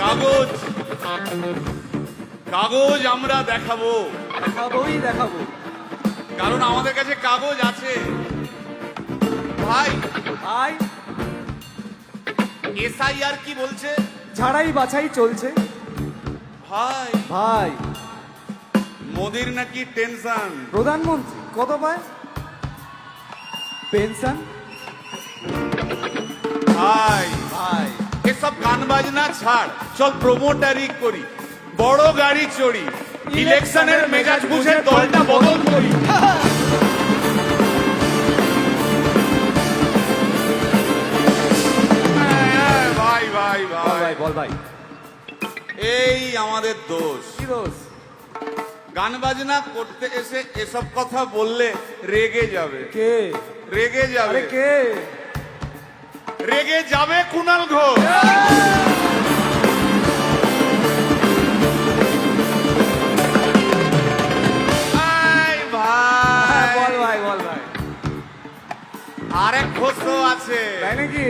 কাগজ কাগজ আমরা দেখাবো, দেখাবো, কারণ আমাদের কাছে কাগজ আছে। ভাই ভাই এসআইআর কি বলছে? ছাড়াই বাছাই চলছে। ভাই ভাই মোদির নাকি টেনশন। প্রধানমন্ত্রী কত পায় পেনশন? ভাই ভাই এসব গান বাজনা ছাড়, চল প্রমোটারি করি, বড় গাড়ি চড়ি, ইলেকশনের মেজাজ বুঝে দলটা বদল করি। ভাই ভাই ভাই ভাই বল ভাই, এই আমাদের দোষ। কি দোষ? গান বাজনা করতে এসে এসব কথা বললে রেগে যাবে। কে রেগে যাবে, আরে কে? রেগে যাবে কুণাল ঘোষ। ভাই হ্যাঁ, ভাই বল ভাই, বল ভাই। আরেক ঘোষও আছে। তাই নাকি?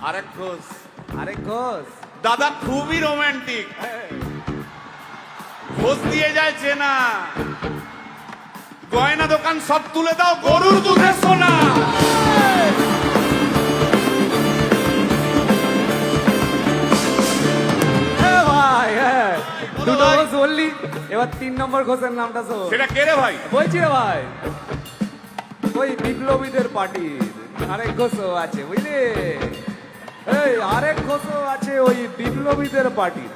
আরেক ঘোষ আরে ঘোষ দাদা খুবই রোমান্টিক, ঘোষ দিয়ে যায় চেনা, গয়না দোকান সব তুলে দাও, গরুর দুধের সোনা। ভাই, হ্যাঁ দুটো ভাই। ঘোষ বললি, এবার 3 নম্বর ঘোষের নামটা শোন। সেটা কে রে ভাই? বলছি রে ভাই, ওই বিপ্লবীদের পার্টির আরেক ঘোষও আছে বুঝলি। এই আরেক ঘোষও আছে ওই বিপ্লবীদের পার্টির।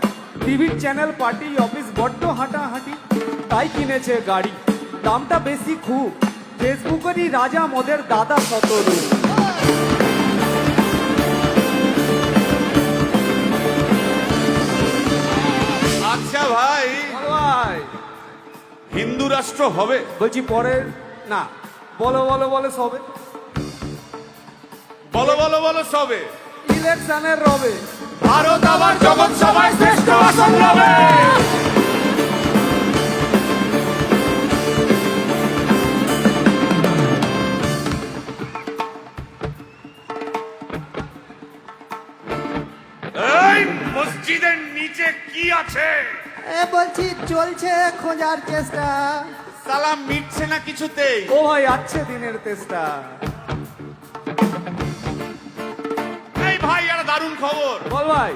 টিভির চ্যানেল, পার্টি অফিস বড্ড হাঁটাহাঁটি, তাই কিনেছে গাড়ি, দামটা বেশি খুব, ফেসবুকেরই রাজা মদের দাদা শতরূপ। আচ্ছা ভাই, ভাই হিন্দু রাষ্ট্র হবে? বলছি পরে না, বলো বলো বলো সবে, বলো বলো বলো সবে। ইলেকশনের রবে ভারত আবার জগৎ সভায় শ্রেষ্ঠ আসন রবে। এই মসজিদের নিচে কি আছে? বলছি চলছে খোঁজার চেষ্টা। সালাম মিটছে না কিছুতেই। ও ভাই আছে দিনের তেষ্টা। এই ভাই একটা দারুণ খবর, বল ভাই,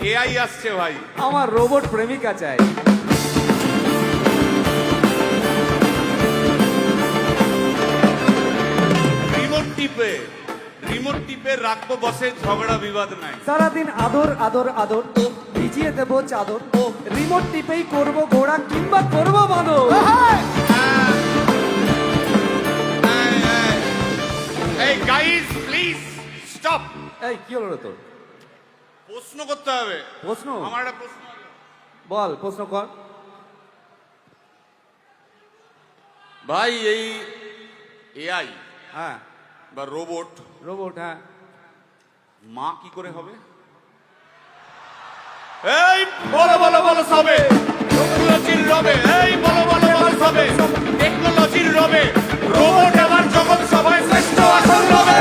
এআই আসছে ভাই। আমার রোবট প্রেমিকা চাই। রিমোট টিপে রাখবো বসে, ঝগড়া বিবাদ নাই। সারাদিন আদর আদর আদর, ভিজিয়ে দেবো চাদর, রিমোট টিপেই করবো ঘোড়া কিংবা করবো বাঁদর। এই গাইস প্লিজ স্টপ। এই কি হলো রে তোর? প্রশ্ন করতে হবে। প্রশ্ন? আমার একটা প্রশ্ন আছে। বল প্রশ্ন কর। ভাই এই এআই হ্যাঁ বা রোবট, রোবট, হ্যাঁ মা কি করে হবে? এই বলো বলো বলো সবে, টেকনোলজির রবে। এই বলো বলো বলো সবে, টেকনোলজির রবে, রোবট আবার জগৎ সভায় শ্রেষ্ঠ আসন রবে।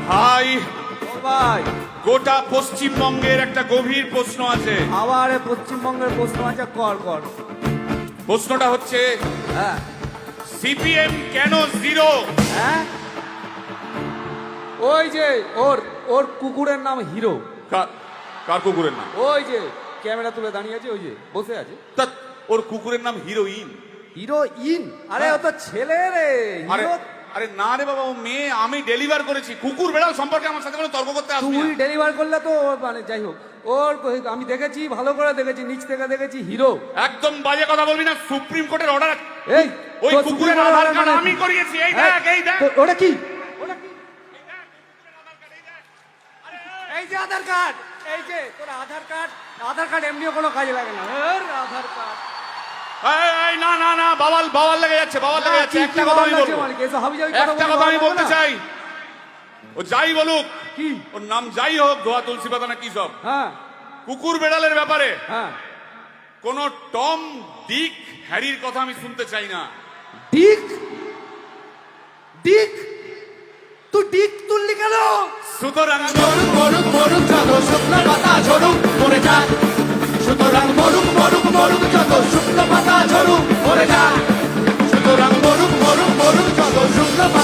ভাই বল ভাই, গোটা পশ্চিমবঙ্গের একটা গভীর প্রশ্ন আছে। আবার এ পশ্চিমবঙ্গের প্রশ্ন আছে, কর কর। প্রশ্নটা হচ্ছে, হ্যাঁ সিপিএম কেন জিরো? হ্যাঁ, ওই যে ওর ওর কুকুরের নাম হিরো। কার কুকুরের নাম? ওই যে ক্যামেরা তুলে দাঁড়িয়ে আছে, ওই যে বসে আছে। তা ওর কুকুরের নাম হিরোইন। হিরোইন? আরে ও তো ছেলে রে। আরে হিরো আরে না রে বাবা, ও মেয়ে। আমি ডেলিভার করেছি। কুকুর বেড়াল সম্পর্কে আমার সাথে কোনো তর্ক করতে আসবি তুই না। ডেলিভার করলে তো মানে যাই হোক, ওর আমি দেখেছি, ভালো করে দেখেছি, নিচ থেকে দেখেছি হিরো। একদম বাজে কথা বলবি না। সুপ্রিম কোর্টের অর্ডার। এই ওই তোর কুকুরের সুপ্রিম আধার কোর্টের কার্ড order আমি মানে- করিয়েছি। এই হ্যাঁ, দেখ, এই দেখ। ওটা কি? ওটা কি? এই যে আধার কার্ড, এই যে তোর আধার কার্ড। আধার কার্ড এমনিও কোনো কাজে লাগে না। আধার কার্ড এই না না না, বাওয়াল বাওয়াল লেগে যাচ্ছে, বাওয়াল লেগে যাচ্ছে। একটা কথা আমি বলবো, একটা কথা আমি বলতে চাই। ও যাই বলুক, কি ওর নাম যাই হোক, ধোয়া তুলসী পাতা না কি সব, হ্যাঁ কুকুর বেড়ালের ব্যাপারে হ্যাঁ কোন টম, ডিক, হ্যারির কথা আমি শুনতে চাই না। ডিক ডিক তুই ডিক তুললি কেন? সুতরাং মরুক মরুক মরুক যত শুকনো পাতা ঝরুক মরে যাক। সুতরাং মরুক মরুক মরুক যত শুকনো পাতা ঝরুক মরে যাক। সুতরাং মরুক মরুক মরুক যত শুকনো পাতা